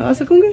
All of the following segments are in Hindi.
आ सकूंगी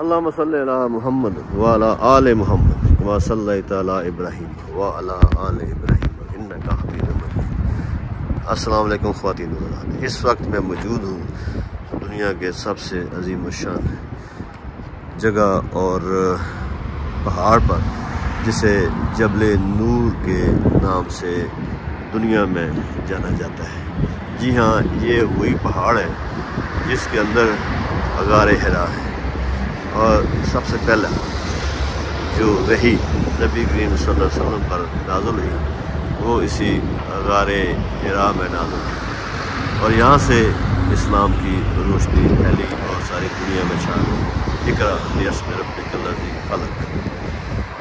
अल्लाहुम्मा सल्ली अला मुहम्मद व अला आले मुहम्मद कमा सल्लैता अला इब्राहीम व अला आले इब्राहीम इन्नका हमीदुम मजीद। अस्सलाम वालेकुम ख़वातीन व हज़रात, इस वक्त मैं मौजूद हूँ दुनिया के सबसे अजीम शान जगह और पहाड़ पर जिसे जबले नूर के नाम से दुनिया में जाना जाता है। जी हाँ, ये वही पहाड़ है जिसके अंदर अगारे हिरा है और सबसे पहला जो वही नबी करीम सल्लल्लाहु अलैहि वसल्लम पर नाज़िल हुई वो इसी गारे हिरा में नाज़िल हुई और यहाँ से इस्लाम की रोशनी फैली और सारी दुनिया में छा गई। इक़रा बिस्मि रब्बिकल लज़ी ख़लक़।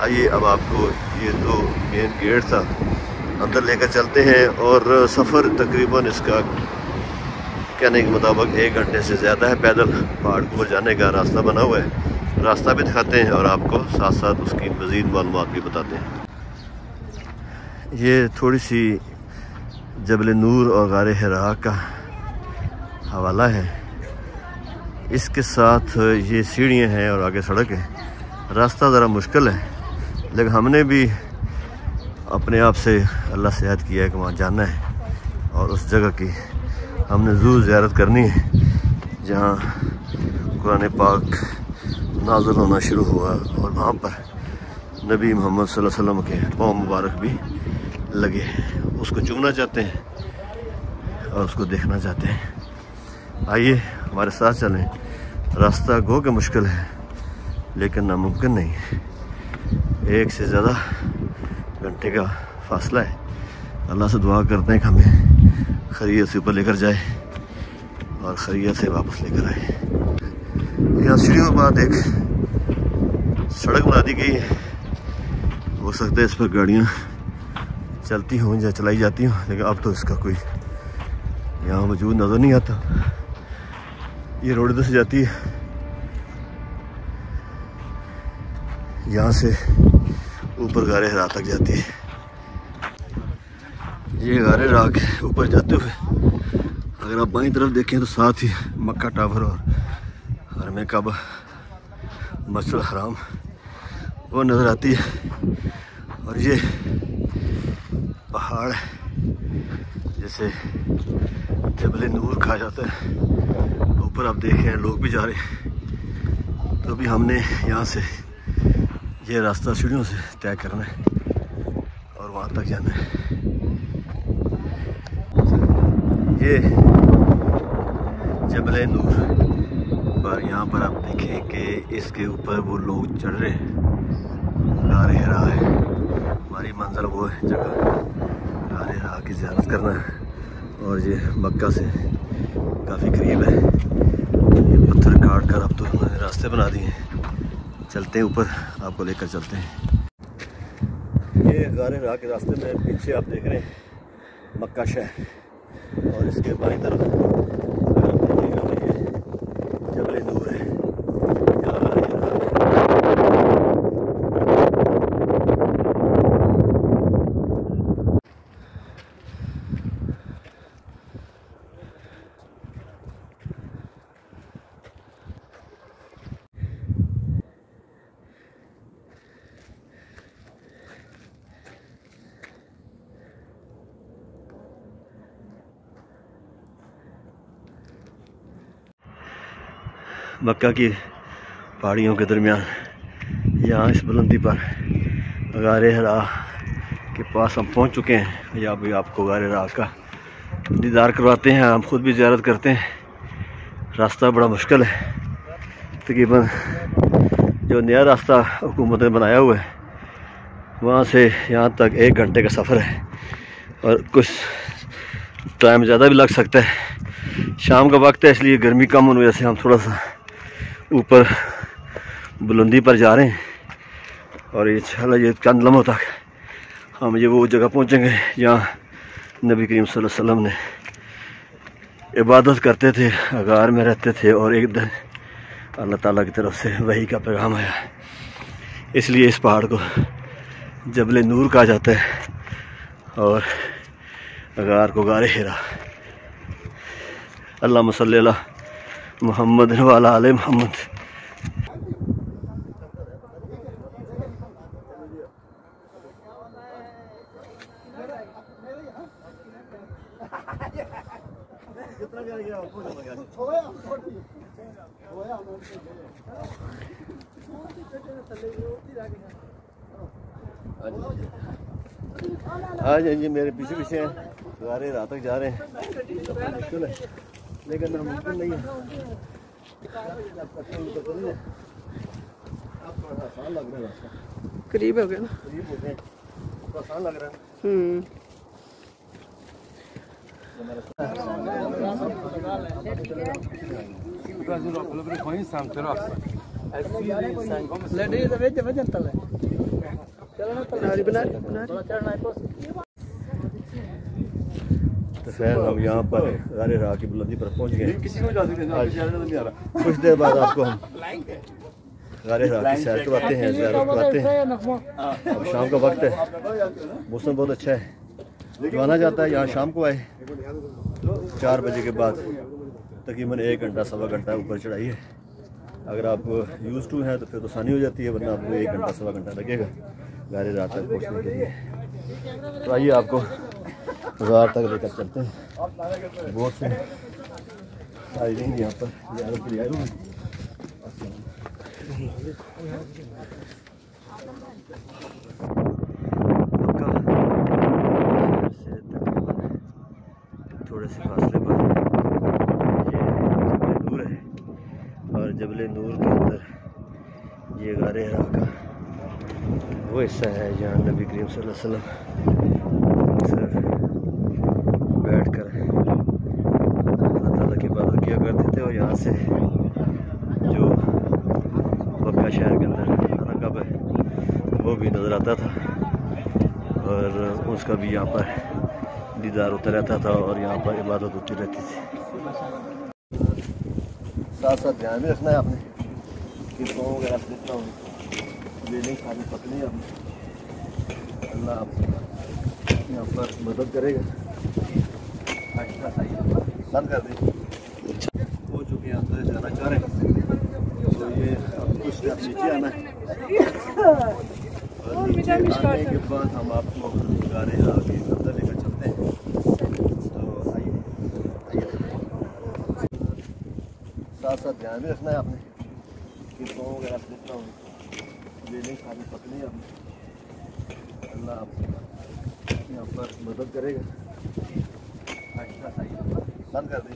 आइए अब आपको ये तो मेन गेट था, अंदर लेकर चलते हैं और सफ़र तकरीबन इसका कहने के मुताबिक 1 घंटे से ज़्यादा है। पैदल पहाड़ को जाने का रास्ता बना हुआ है, रास्ता भी दिखाते हैं और आपको साथ साथ उसकी मज़ीद मालूमात भी बताते हैं। ये थोड़ी सी जबल नूर और गारे हिरा का हवाला है। इसके साथ ये सीढ़ियाँ हैं और आगे सड़क है। रास्ता ज़रा मुश्किल है लेकिन हमने भी अपने आप से अल्लाह से याद किया है कि वहाँ जाना है और उस जगह की हमने ज़रूर ज़ियारत करनी है जहाँ कुरान पाक नाज़िल होना शुरू हुआ और वहाँ पर नबी मोहम्मद सल्लल्लाहु अलैहि वसल्लम के पाँव मुबारक भी लगे। उसको चूमना चाहते हैं और उसको देखना चाहते हैं। आइए हमारे साथ चलें। रास्ता गो के मुश्किल है लेकिन नामुमकिन नहीं है। 1 से ज़्यादा घंटे का फासला है। अल्लाह से दुआ करते हैं कि हमें खैरियत से ऊपर लेकर जाए और खैरियत से वापस लेकर आए। यहाँ सीढ़ियों के बाद एक सड़क बना दी गई है। हो सकता है इस पर गाड़ियाँ चलती हों या चलाई जाती हों लेकिन अब तो इसका कोई यहाँ वजूद नज़र नहीं आता। ये रोड इधर से जाती है, यहाँ से ऊपर गारे हिरा तक जाती है। ये गारे हिरा के ऊपर जाते हुए अगर आप बाईं तरफ देखें तो साथ ही मक्का टावर और हरम काबा मस्जिद हराम वो नज़र आती है। और ये पहाड़ जैसे जबल नूर कहा जाता है। ऊपर आप देख रहे हैं लोग भी जा रहे हैं। तो अभी हमने यहाँ से ये रास्ता सीढ़ियों से तय करना है और वहाँ तक जाना है। ये जबल नूर पर यहाँ पर आप देखें कि इसके ऊपर वो लोग चढ़ रहे हैं। गारे हिरा है, हमारी मंजिल वो है जगह गारे हिरा की ज़ियारत करना है और ये मक्का से काफ़ी करीब है। ये पत्थर काट कर अब तो उन्होंने रास्ते बना दिए हैं। चलते हैं ऊपर, आपको लेकर चलते हैं। ये गारे हिरा के रास्ते में पीछे आप देख रहे हैं मक्का शहर और इसके बाईं तरफ जबल नूर है। मक्का की पहाड़ियों के दरमियान यहाँ इस बुलंदी पर गारे हिरा के पास हम पहुँच चुके हैं। या भी आपको गारे हिरा का दीदार करवाते हैं, हम खुद भी ज़ियारत करते हैं। रास्ता बड़ा मुश्किल है। तकरीबन जो नया रास्ता हुकूमत ने बनाया हुआ है वहाँ से यहाँ तक 1 घंटे का सफ़र है और कुछ टाइम ज़्यादा भी लग सकता है। शाम का वक्त है इसलिए गर्मी कम होने वजह से हम थोड़ा सा ऊपर बुलंदी पर जा रहे हैं और इंशाल्लाह ये चंद लम्हों तक हम ये वो जगह पहुँचेंगे जहाँ नबी करीम सल्लल्लाहु अलैहि वसल्लम ने इबादत करते थे, गार में रहते थे, और एक दिन अल्लाह ताला की तरफ से वही का पैगाम आया, इसलिए इस पहाड़ को जबल नूर कहा जाता है और गार को गारे हिरा। अल्लाहुम्मा सल्ली अला मुहम्मद व अला आले मुहम्मद। हाँ जी, मेरे पीछे पीछे हैं, गारे रात तक जा रहे हैं, लेकिन नामुमकिन नहीं है। आसान लग रहा है, करीब हो गया ना, करीब हो गए, आसान लग रहा है। तो खैर हम यहाँ पर गारे राह की बुलंदी पर पहुँच गए। कुछ देर बाद आपको हम गारे राह की सैर करवाते हैं, ज़ियारत करवाते हैं। अब शाम का वक्त है, मौसम बहुत अच्छा है, माना जाता है यहाँ शाम को आए 4 बजे के बाद तकरीबन 1 घंटा सवा घंटा ऊपर चढ़ाई है। अगर आप यूज़ टू हैं तो फिर तो आसानी हो जाती है, वरना आपको 1 घंटा सवा घंटा लगेगा गारे राह तक पहुँचने के लिए। तो आइए आपको गार तक लेकर चलते हैं। बहुत से आई नहीं यहाँ पर ज़ियारत के लिए आए हुए। थोड़े से फासले पर ये जबल नूर है, और जबल नूर के अंदर ये गारे हिरा का वो हिस्सा है जहाँ नबी करीम सल्लल्लाहु अलैहि वसल्लम अक्सर बैठ कर अल्लाह ताला की इबादत किया करते थे। और यहाँ से जो मक्का शहर के अंदर खाना काबा है वो भी नज़र आता था, और उसका भी यहाँ पर दीदार होता रहता था, और यहाँ पर इबादत होती रहती थी। साथ साथ ध्यान भी रखना है आपने कि पाँव वगैरह जितना नहीं खाने पकनी है आपने। अल्लाह आप यहाँ पर मदद करेगा। बंद कर दें, हो चुके हैं, अंदर जाना चाह रहे हैं, तो ये अब कुछ नीचे आना है, और नीचे आने के बाद हम आपको गारे आगे अंदर लेकर चलते हैं। तो आइए साथ साथ ध्यान भी रखना है आपने कि पाँव वगैरह जितना नहीं खाने पकनी है आपने। अल्लाह आप यहाँ पर मदद करेगा। बंद कर दें।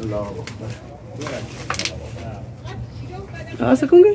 अल्लाह आ सकूंगी?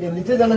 ये नीचे जाना।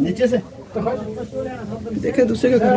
नीचे से देखे दूसरे का घर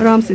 आराम से।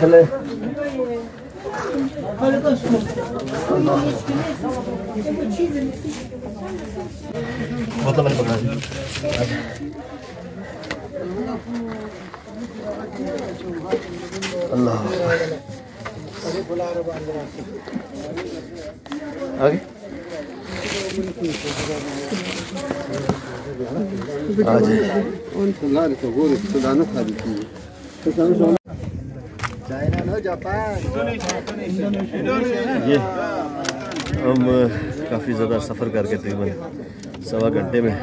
चले। बोतल में पकड़ा दी। अल्लाह आगे ये हम काफ़ी ज़्यादा सफ़र करके तकरीबन 1.25 घंटे में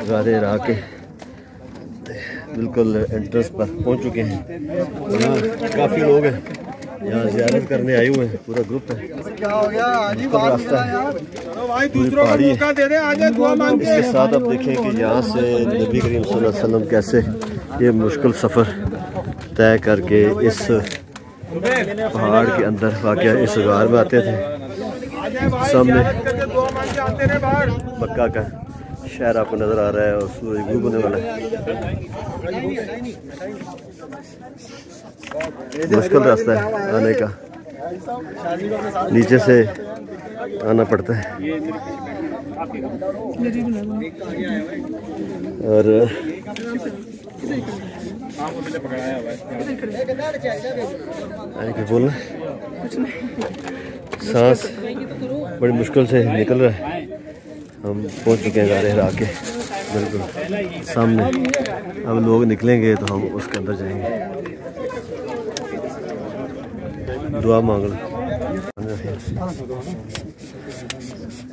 गारे राह के बिल्कुल एंट्रेंस पर पहुंच चुके हैं। यहाँ काफ़ी लोग हैं यहाँ ज़ियारत करने आए हुए हैं, पूरा ग्रुप है। क्या हो गया रास्ता है, दूसरों को मौका दे दे, आगे दुआ मांग के। इसके साथ आप देखें कि यहाँ से नबी करीम सल्लल्लाहु अलैहि वसल्लम कैसे ये मुश्किल सफ़र तय करके इस पहाड़ के अंदर वाक़या इस गार में आते थे। सामने मक्का का शहर आपको नज़र आ रहा है और सूरज गुरूब होने वाला है। मुश्किल रास्ता है आने का, नीचे से आना पड़ता है। और बोलना सांस बड़ी मुश्किल से निकल रहा है। हम पहुंच चुके हैं गारे हरा के बिल्कुल सामने। अब लोग निकलेंगे तो हम उसके अंदर जाएंगे। दुआ मांग लो,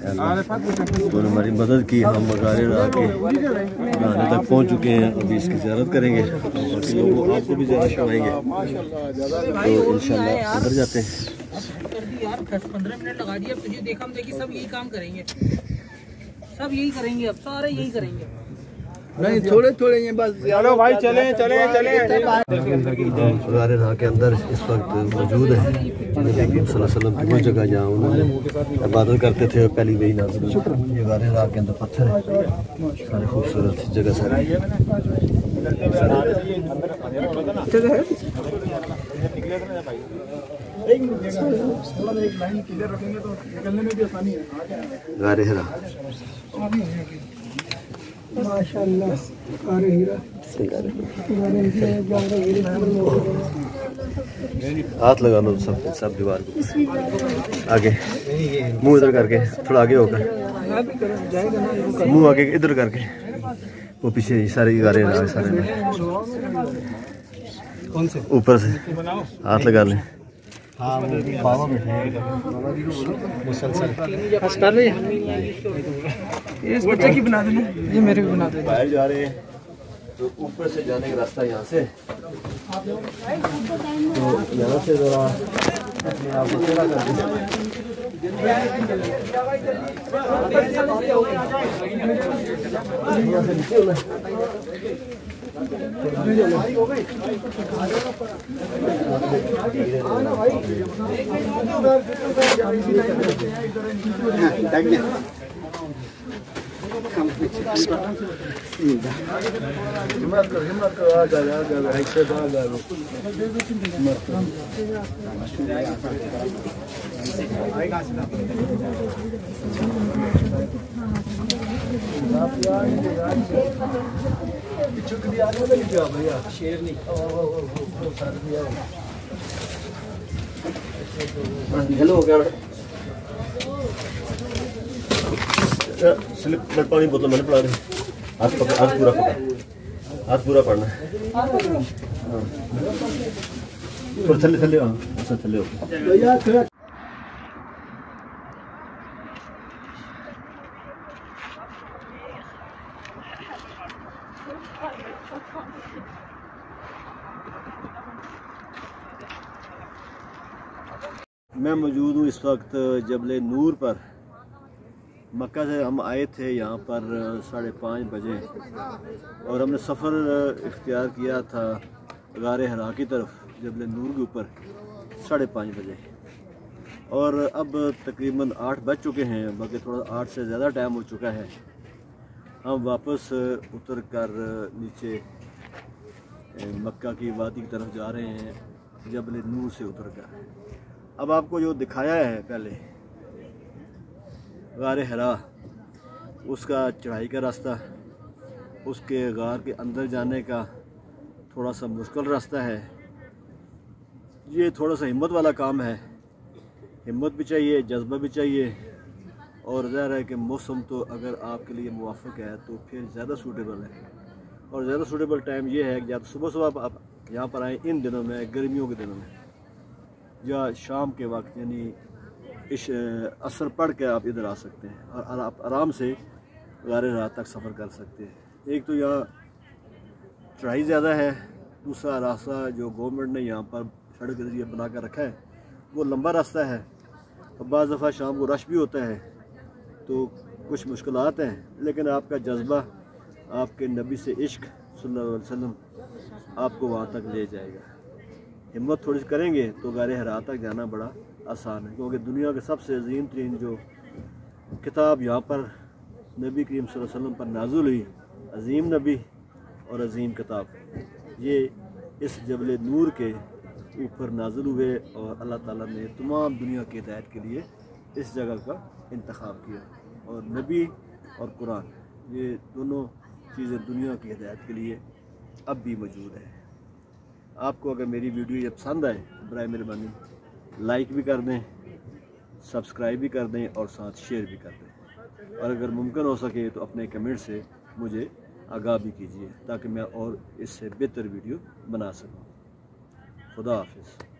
उन्होंने हमारी मदद की। हम गारे हरा के गाने तक पहुंच चुके हैं। अभी इसकी ज़ियारत करेंगे, लोगों आपको भी ज़्यादा करवाएंगे तो इंशाल्लाह अंदर जाते हैं। 10-15 मिनट लगा दिए, अब तुझे देखा हम देखी सब यही काम करेंगे, सब यही करेंगे, अब सारे यही करेंगे। नहीं थोड़े थोड़े ये बस। चलो भाई चले चले चले। गारे हरा के अंदर इस वक्त मौजूद है नबी करीम सल्लल्लाहु अलैहि वसल्लम की वो जगह जहाँ उन्होंने इबादत करते थे। पहली वही नाज़िल हुई। ये गारे हरा के अंदर पत्थर है, सारे खूबसूरत जगह सारी। गारे हरा माशाअल्लाह गारे हीरा। हाथ लगा लो सब दीवार को आगे, मुंह इधर करके, थोड़ा आगे होकर मुंह आगे इधर करके, वो पीछे सारे गारे हरा सारे ऊपर से हाथ लगा लें। हाँ बाबा बैठे मुसलसल कर रही है। ये इस बच्चे की बना देना, ये मेरे को बना देना। बाहर जा रहे हैं तो ऊपर से जाने का रास्ता यहाँ से, तो यहाँ से ज़रा अपने आप को टेढ़ा कर दें। यहाँ से नीचे होना हिम्मत करो आ जा ऐसे आ जा। शेर नहीं हेलो हो गया स्लिप में पानी बोतल मैंने पड़ा रही। हाथ पकड़, हाथ पूरा पकड़, हाथ पूरा पड़ना है। थोड़ा थल्ले थल्ले अच्छा थल्ले हो। मैं मौजूद हूँ इस वक्त जबले नूर पर। मक्का से हम आए थे यहाँ पर 5:30 बजे और हमने सफ़र इख्तियार किया था गारे हरा की तरफ जबले नूर के ऊपर 5:30 बजे, और अब तकरीबन 8 बज चुके हैं, बल्कि थोड़ा 8 से ज़्यादा टाइम हो चुका है। हम वापस उतर कर नीचे मक्का की वादी की तरफ जा रहे हैं जबले नूर से उतर कर। अब आपको जो दिखाया है पहले गारे हरा, उसका चढ़ाई का रास्ता, उसके गार के अंदर जाने का थोड़ा सा मुश्किल रास्ता है। ये थोड़ा सा हिम्मत वाला काम है, हिम्मत भी चाहिए, जज्बा भी चाहिए, और ज़ाहिर है कि मौसम तो अगर आपके लिए मुवाफ़िक है तो फिर ज़्यादा सूटेबल है। और ज़्यादा सूटेबल टाइम ये है कि या तो सुबह सुबह आप यहाँ पर आएँ इन दिनों में, गर्मियों के दिनों में, या शाम के वक्त, यानी इस असर पढ़ के आप इधर आ सकते हैं और आप आराम से गारे हरा तक सफ़र कर सकते हैं। एक तो यहाँ चढ़ाई ज़्यादा है, दूसरा रास्ता जो गवर्नमेंट ने यहाँ पर सड़क के ज़रिए बना कर रखा है। वो लंबा रास्ता है और बाज़ दफ़ा शाम को रश भी होता है तो कुछ मुश्किलात हैं, लेकिन आपका जज्बा, आपके नबी से इश्क सल्लल्लाहु अलैहि वसल्लम आपको वहाँ तक ले जाएगा। हिम्मत थोड़ी सी करेंगे तो गारे हरा तक जाना बड़ा आसान है, क्योंकि दुनिया के सबसे अजीम तरीन जो किताब यहाँ पर नबी करीम सल्लल्लाहु अलैहि वसल्लम पर नाज़िल हुई, अजीम नबी और अजीम किताब, ये इस जबल नूर के ऊपर नाज़िल हुए और अल्लाह ताला ने तमाम दुनिया की हिदायत के लिए इस जगह का इंतखाब किया। और नबी और कुरान, ये दोनों चीज़ें दुनिया की हिदायत के लिए अब भी मौजूद है। आपको अगर मेरी वीडियो ये पसंद आए तो बराए मेहरबानी लाइक भी कर दें, सब्सक्राइब भी कर दें और साथ शेयर भी कर दें, और अगर मुमकिन हो सके तो अपने कमेंट से मुझे आगाह भी कीजिए ताकि मैं और इससे बेहतर वीडियो बना सकूं। खुदा हाफिज़।